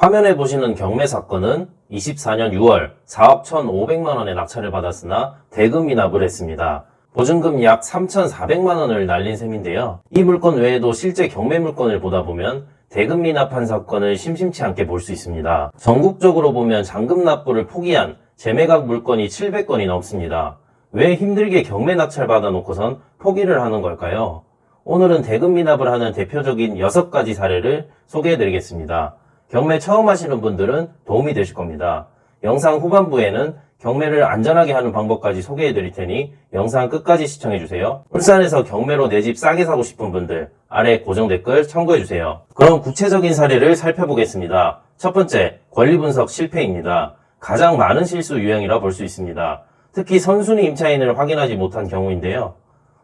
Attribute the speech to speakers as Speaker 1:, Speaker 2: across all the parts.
Speaker 1: 화면에 보시는 경매 사건은 24년 6월 4억 1,500만 원의 낙찰을 받았으나 대금 미납을 했습니다. 보증금 약 3,400만 원을 날린 셈인데요. 이 물건 외에도 실제 경매 물건을 보다 보면 대금 미납한 사건을 심심치 않게 볼 수 있습니다. 전국적으로 보면 잔금 납부를 포기한 재매각 물건이 700건이 넘습니다. 왜 힘들게 경매 낙찰 받아놓고선 포기를 하는 걸까요? 오늘은 대금 미납을 하는 대표적인 6가지 사례를 소개해드리겠습니다. 경매 처음 하시는 분들은 도움이 되실 겁니다. 영상 후반부에는 경매를 안전하게 하는 방법까지 소개해드릴 테니 영상 끝까지 시청해주세요. 울산에서 경매로 내 집 싸게 사고 싶은 분들 아래 고정 댓글 참고해주세요. 그럼 구체적인 사례를 살펴보겠습니다. 첫 번째, 권리분석 실패입니다. 가장 많은 실수 유형이라 볼 수 있습니다. 특히 선순위 임차인을 확인하지 못한 경우인데요.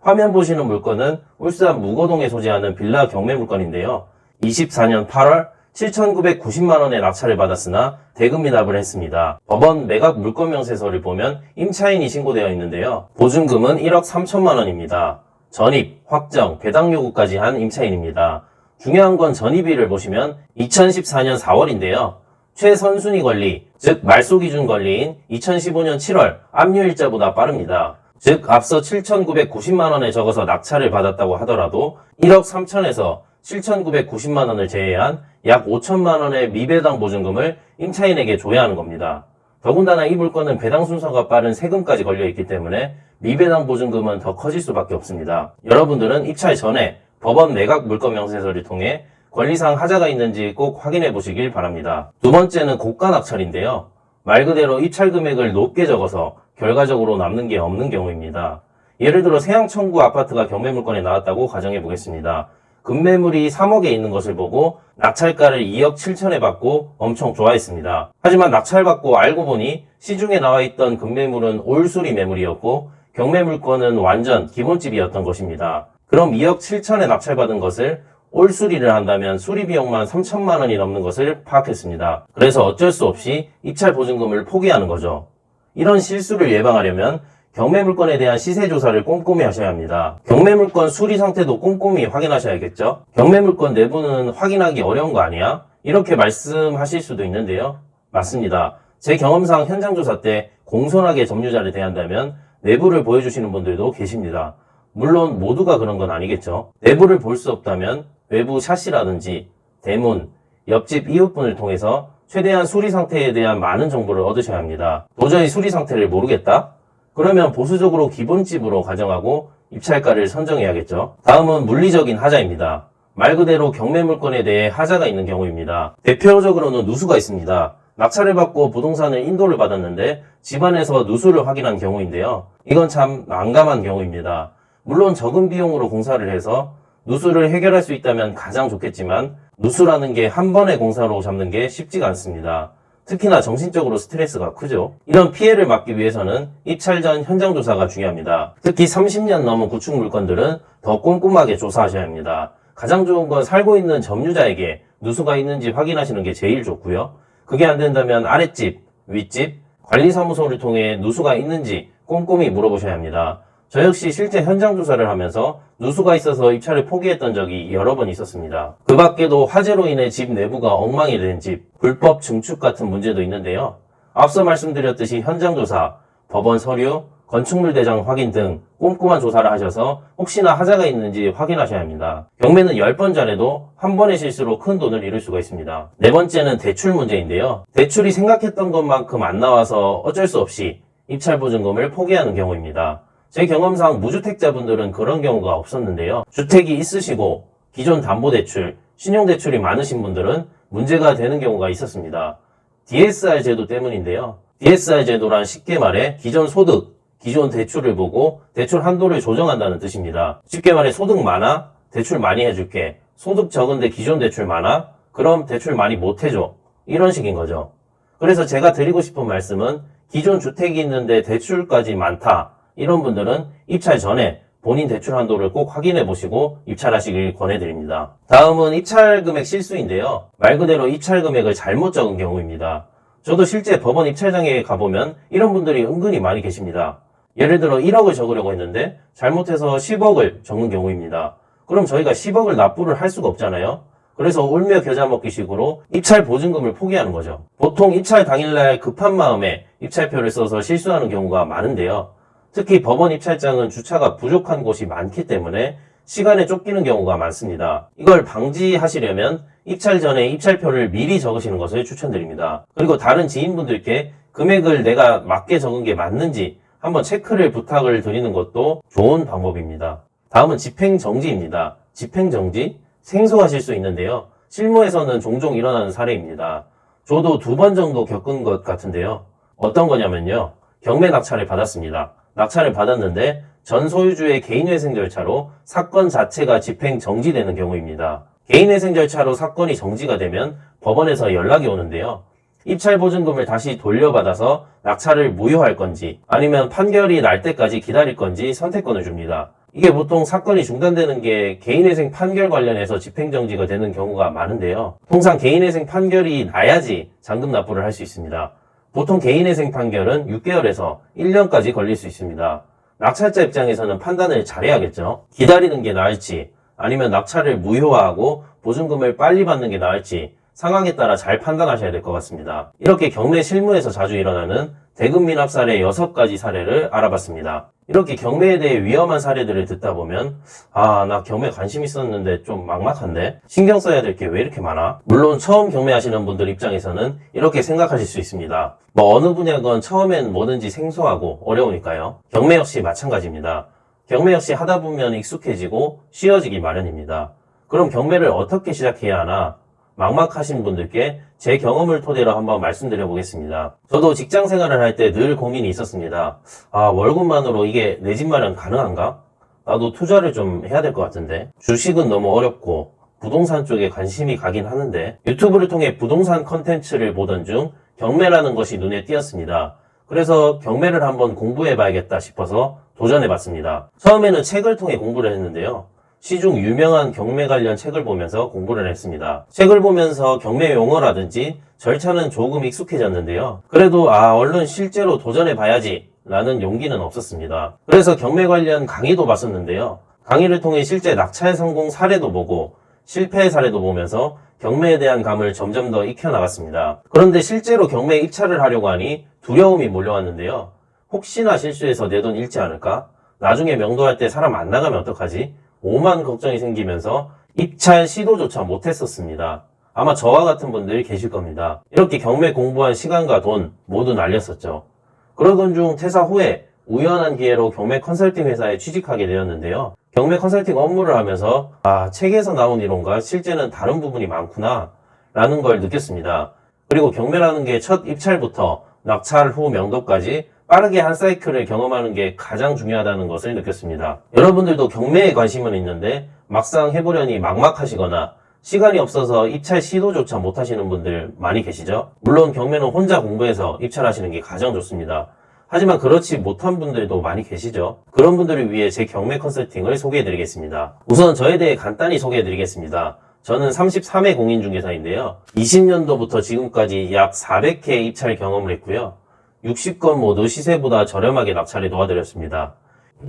Speaker 1: 화면 보시는 물건은 울산 무거동에 소재하는 빌라 경매 물건인데요. 24년 8월 7,990만 원의 낙찰을 받았으나 대금 미납을 했습니다. 법원 매각 물건 명세서를 보면 임차인이 신고되어 있는데요. 보증금은 1억 3천만 원입니다. 전입, 확정, 배당 요구까지 한 임차인입니다. 중요한 건 전입일을 보시면 2014년 4월인데요. 최선순위 권리, 즉 말소 기준 권리인 2015년 7월 압류일자보다 빠릅니다. 즉 앞서 7,990만 원에 적어서 낙찰을 받았다고 하더라도 1억 3천에서 7,990만 원을 제외한 약 5천만 원의 미배당 보증금을 임차인에게 줘야 하는 겁니다. 더군다나 이 물건은 배당 순서가 빠른 세금까지 걸려있기 때문에 미배당 보증금은 더 커질 수밖에 없습니다. 여러분들은 입찰 전에 법원 매각 물건 명세서를 통해 권리상 하자가 있는지 꼭 확인해 보시길 바랍니다. 두 번째는 고가 낙찰인데요. 말 그대로 입찰 금액을 높게 적어서 결과적으로 남는 게 없는 경우입니다. 예를 들어 세양청구 아파트가 경매 물건에 나왔다고 가정해 보겠습니다. 급매물이 3억에 있는 것을 보고 낙찰가를 2억 7천에 받고 엄청 좋아했습니다. 하지만 낙찰받고 알고 보니 시중에 나와 있던 급매물은 올수리 매물이었고 경매 물건은 완전 기본집이었던 것입니다. 그럼 2억 7천에 낙찰받은 것을 올수리를 한다면 수리비용만 3천만 원이 넘는 것을 파악했습니다. 그래서 어쩔 수 없이 입찰 보증금을 포기하는 거죠. 이런 실수를 예방하려면 경매 물건에 대한 시세 조사를 꼼꼼히 하셔야 합니다. 경매 물건 수리 상태도 꼼꼼히 확인하셔야겠죠? 경매 물건 내부는 확인하기 어려운 거 아니야? 이렇게 말씀하실 수도 있는데요. 맞습니다. 제 경험상 현장 조사 때 공손하게 점유자를 대한다면 내부를 보여주시는 분들도 계십니다. 물론 모두가 그런 건 아니겠죠. 내부를 볼 수 없다면 외부 샤시라든지 대문, 옆집 이웃분을 통해서 최대한 수리 상태에 대한 많은 정보를 얻으셔야 합니다. 도저히 수리 상태를 모르겠다? 그러면 보수적으로 기본집으로 가정하고 입찰가를 선정해야겠죠. 다음은 물리적인 하자입니다. 말 그대로 경매 물건에 대해 하자가 있는 경우입니다. 대표적으로는 누수가 있습니다. 낙찰을 받고 부동산을 인도를 받았는데 집안에서 누수를 확인한 경우인데요. 이건 참 난감한 경우입니다. 물론 적은 비용으로 공사를 해서 누수를 해결할 수 있다면 가장 좋겠지만 누수라는 게 한 번의 공사로 잡는 게 쉽지가 않습니다. 특히나 정신적으로 스트레스가 크죠. 이런 피해를 막기 위해서는 입찰 전 현장 조사가 중요합니다. 특히 30년 넘은 구축 물건들은 더 꼼꼼하게 조사하셔야 합니다. 가장 좋은 건 살고 있는 점유자에게 누수가 있는지 확인하시는 게 제일 좋고요. 그게 안 된다면 아랫집, 윗집, 관리사무소를 통해 누수가 있는지 꼼꼼히 물어보셔야 합니다. 저 역시 실제 현장 조사를 하면서 누수가 있어서 입찰을 포기했던 적이 여러 번 있었습니다. 그 밖에도 화재로 인해 집 내부가 엉망이 된 집, 불법 증축 같은 문제도 있는데요. 앞서 말씀드렸듯이 현장 조사, 법원 서류, 건축물 대장 확인 등 꼼꼼한 조사를 하셔서 혹시나 하자가 있는지 확인하셔야 합니다. 경매는 10번 잘해도 한 번의 실수로 큰 돈을 잃을 수가 있습니다. 네 번째는 대출 문제인데요. 대출이 생각했던 것만큼 안 나와서 어쩔 수 없이 입찰 보증금을 포기하는 경우입니다. 제 경험상 무주택자분들은 그런 경우가 없었는데요. 주택이 있으시고 기존 담보대출, 신용대출이 많으신 분들은 문제가 되는 경우가 있었습니다. DSR 제도 때문인데요. DSR 제도란 쉽게 말해 기존 소득, 기존 대출을 보고 대출 한도를 조정한다는 뜻입니다. 쉽게 말해 소득 많아? 대출 많이 해줄게. 소득 적은데 기존 대출 많아? 그럼 대출 많이 못 해줘. 이런 식인 거죠. 그래서 제가 드리고 싶은 말씀은 기존 주택이 있는데 대출까지 많다. 이런 분들은 입찰 전에 본인 대출 한도를 꼭 확인해 보시고 입찰하시길 권해드립니다. 다음은 입찰 금액 실수인데요. 말 그대로 입찰 금액을 잘못 적은 경우입니다. 저도 실제 법원 입찰장에 가보면 이런 분들이 은근히 많이 계십니다. 예를 들어 1억을 적으려고 했는데 잘못해서 10억을 적는 경우입니다. 그럼 저희가 10억을 납부를 할 수가 없잖아요. 그래서 울며 겨자 먹기식으로 입찰 보증금을 포기하는 거죠. 보통 입찰 당일날 급한 마음에 입찰표를 써서 실수하는 경우가 많은데요. 특히 법원 입찰장은 주차가 부족한 곳이 많기 때문에 시간에 쫓기는 경우가 많습니다. 이걸 방지하시려면 입찰 전에 입찰표를 미리 적으시는 것을 추천드립니다. 그리고 다른 지인분들께 금액을 내가 맞게 적은 게 맞는지 한번 체크를 부탁을 드리는 것도 좋은 방법입니다. 다음은 집행정지입니다. 집행정지? 생소하실 수 있는데요. 실무에서는 종종 일어나는 사례입니다. 저도 2번 정도 겪은 것 같은데요. 어떤 거냐면요. 경매 낙찰을 받았습니다. 낙찰을 받았는데 전 소유주의 개인회생 절차로 사건 자체가 집행정지되는 경우입니다. 개인회생 절차로 사건이 정지가 되면 법원에서 연락이 오는데요. 입찰 보증금을 다시 돌려받아서 낙찰을 무효할 건지 아니면 판결이 날 때까지 기다릴 건지 선택권을 줍니다. 이게 보통 사건이 중단되는 게 개인회생 판결 관련해서 집행정지가 되는 경우가 많은데요. 통상 개인회생 판결이 나야지 잔금 납부를 할 수 있습니다. 보통 개인회생 판결은 6개월에서 1년까지 걸릴 수 있습니다. 낙찰자 입장에서는 판단을 잘해야겠죠. 기다리는 게 나을지 아니면 낙찰을 무효화하고 보증금을 빨리 받는 게 나을지 상황에 따라 잘 판단하셔야 될 것 같습니다. 이렇게 경매 실무에서 자주 일어나는 대금 미납 사례 6가지 사례를 알아봤습니다. 이렇게 경매에 대해 위험한 사례들을 듣다 보면 나 경매 관심 있었는데 좀 막막한데? 신경 써야 될 게 왜 이렇게 많아? 물론 처음 경매하시는 분들 입장에서는 이렇게 생각하실 수 있습니다. 어느 분야건 처음엔 뭐든지 생소하고 어려우니까요. 경매 역시 마찬가지입니다. 경매 역시 하다 보면 익숙해지고 쉬워지기 마련입니다. 그럼 경매를 어떻게 시작해야 하나? 막막하신 분들께 제 경험을 토대로 한번 말씀드려 보겠습니다. 저도 직장 생활을 할 때 늘 고민이 있었습니다. 월급만으로 이게 내 집 마련 가능한가? 나도 투자를 좀 해야 될 것 같은데. 주식은 너무 어렵고 부동산 쪽에 관심이 가긴 하는데 유튜브를 통해 부동산 컨텐츠를 보던 중 경매라는 것이 눈에 띄었습니다. 그래서 경매를 한번 공부해 봐야겠다 싶어서 도전해 봤습니다. 처음에는 책을 통해 공부를 했는데요. 시중 유명한 경매 관련 책을 보면서 공부를 했습니다. 책을 보면서 경매 용어라든지 절차는 조금 익숙해졌는데요. 그래도 얼른 실제로 도전해 봐야지 라는 용기는 없었습니다. 그래서 경매 관련 강의도 봤었는데요. 강의를 통해 실제 낙찰 성공 사례도 보고 실패 사례도 보면서 경매에 대한 감을 점점 더 익혀나갔습니다. 그런데 실제로 경매에 입찰을 하려고 하니 두려움이 몰려왔는데요. 혹시나 실수해서 내 돈 잃지 않을까? 나중에 명도할 때 사람 안 나가면 어떡하지? 오만 걱정이 생기면서 입찰 시도조차 못했었습니다. 아마 저와 같은 분들 계실 겁니다. 이렇게 경매 공부한 시간과 돈 모두 날렸었죠. 그러던 중 퇴사 후에 우연한 기회로 경매 컨설팅 회사에 취직하게 되었는데요. 경매 컨설팅 업무를 하면서 책에서 나온 이론과 실제는 다른 부분이 많구나 라는 걸 느꼈습니다. 그리고 경매라는 게 첫 입찰부터 낙찰 후 명도까지 빠르게 한 사이클을 경험하는 게 가장 중요하다는 것을 느꼈습니다. 여러분들도 경매에 관심은 있는데 막상 해보려니 막막하시거나 시간이 없어서 입찰 시도조차 못하시는 분들 많이 계시죠? 물론 경매는 혼자 공부해서 입찰하시는 게 가장 좋습니다. 하지만 그렇지 못한 분들도 많이 계시죠? 그런 분들을 위해 제 경매 컨설팅을 소개해드리겠습니다. 우선 저에 대해 간단히 소개해드리겠습니다. 저는 33회 공인중개사인데요. 20년도부터 지금까지 약 400회 입찰 경험을 했고요. 60건 모두 시세보다 저렴하게 낙찰에 도와드렸습니다.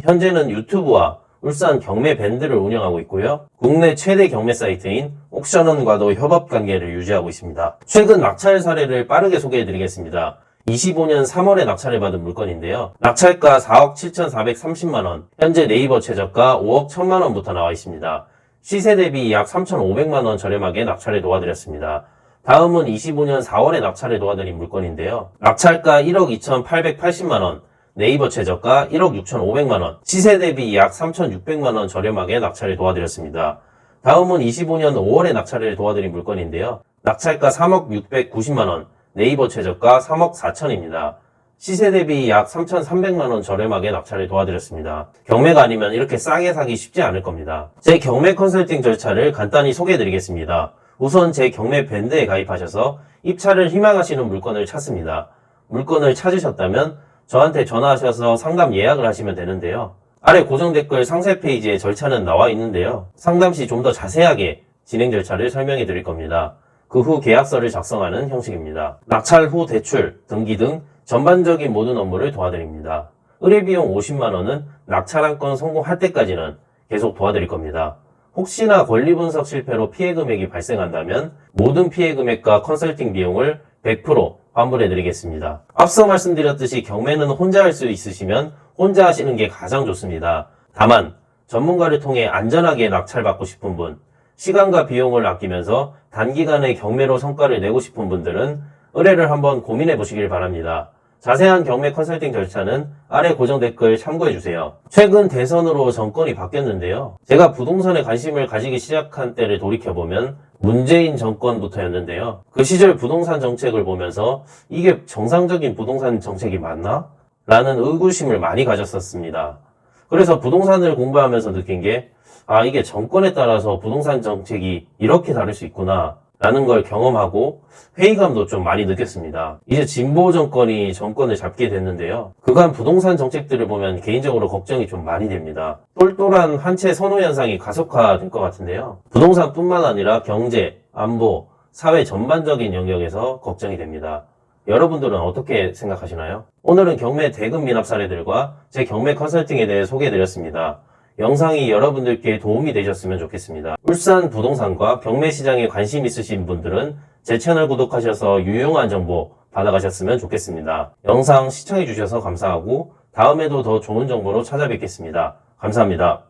Speaker 1: 현재는 유튜브와 울산 경매 밴드를 운영하고 있고요. 국내 최대 경매 사이트인 옥션원과도 협업 관계를 유지하고 있습니다. 최근 낙찰 사례를 빠르게 소개해드리겠습니다. 25년 3월에 낙찰을 받은 물건인데요. 낙찰가 4억 7,430만원, 현재 네이버 최저가 5억 1,000만원부터 나와 있습니다. 시세 대비 약 3,500만원 저렴하게 낙찰에 도와드렸습니다. 다음은 25년 4월에 낙찰에 도와드린 물건인데요. 낙찰가 1억 2,880만원, 네이버 최저가 1억 6,500만원, 시세 대비 약 3,600만원 저렴하게 낙찰에 도와드렸습니다. 다음은 25년 5월에 낙찰을 도와드린 물건인데요. 낙찰가 3억 690만원, 네이버 최저가 3억 4천입니다. 시세 대비 약 3,300만원 저렴하게 낙찰을 도와드렸습니다. 경매가 아니면 이렇게 싸게 사기 쉽지 않을 겁니다. 제 경매 컨설팅 절차를 간단히 소개해드리겠습니다. 우선 제 경매 밴드에 가입하셔서 입찰을 희망하시는 물건을 찾습니다. 물건을 찾으셨다면 저한테 전화하셔서 상담 예약을 하시면 되는데요. 아래 고정 댓글 상세 페이지에 절차는 나와 있는데요. 상담 시 좀 더 자세하게 진행 절차를 설명해 드릴 겁니다. 그 후 계약서를 작성하는 형식입니다. 낙찰 후 대출, 등기 등 전반적인 모든 업무를 도와드립니다. 의뢰비용 50만원은 낙찰 한 건 성공할 때까지는 계속 도와드릴 겁니다. 혹시나 권리 분석 실패로 피해 금액이 발생한다면 모든 피해 금액과 컨설팅 비용을 100% 환불해 드리겠습니다. 앞서 말씀드렸듯이 경매는 혼자 할 수 있으시면 혼자 하시는 게 가장 좋습니다. 다만 전문가를 통해 안전하게 낙찰받고 싶은 분, 시간과 비용을 아끼면서 단기간에 경매로 성과를 내고 싶은 분들은 의뢰를 한번 고민해 보시길 바랍니다. 자세한 경매 컨설팅 절차는 아래 고정 댓글 참고해주세요. 최근 대선으로 정권이 바뀌었는데요. 제가 부동산에 관심을 가지기 시작한 때를 돌이켜보면 문재인 정권부터였는데요. 그 시절 부동산 정책을 보면서 이게 정상적인 부동산 정책이 맞나? 라는 의구심을 많이 가졌었습니다. 그래서 부동산을 공부하면서 느낀 게 이게 정권에 따라서 부동산 정책이 이렇게 다를 수 있구나 라는 걸 경험하고 회의감도 좀 많이 느꼈습니다. 이제 진보 정권이 정권을 잡게 됐는데요. 그간 부동산 정책들을 보면 개인적으로 걱정이 좀 많이 됩니다. 똘똘한 한 채 선호 현상이 가속화될 것 같은데요. 부동산뿐만 아니라 경제, 안보, 사회 전반적인 영역에서 걱정이 됩니다. 여러분들은 어떻게 생각하시나요? 오늘은 경매 대금 미납 사례들과 제 경매 컨설팅에 대해 소개해드렸습니다. 영상이 여러분들께 도움이 되셨으면 좋겠습니다. 울산 부동산과 경매 시장에 관심 있으신 분들은 제 채널 구독하셔서 유용한 정보 받아가셨으면 좋겠습니다. 영상 시청해주셔서 감사하고 다음에도 더 좋은 정보로 찾아뵙겠습니다. 감사합니다.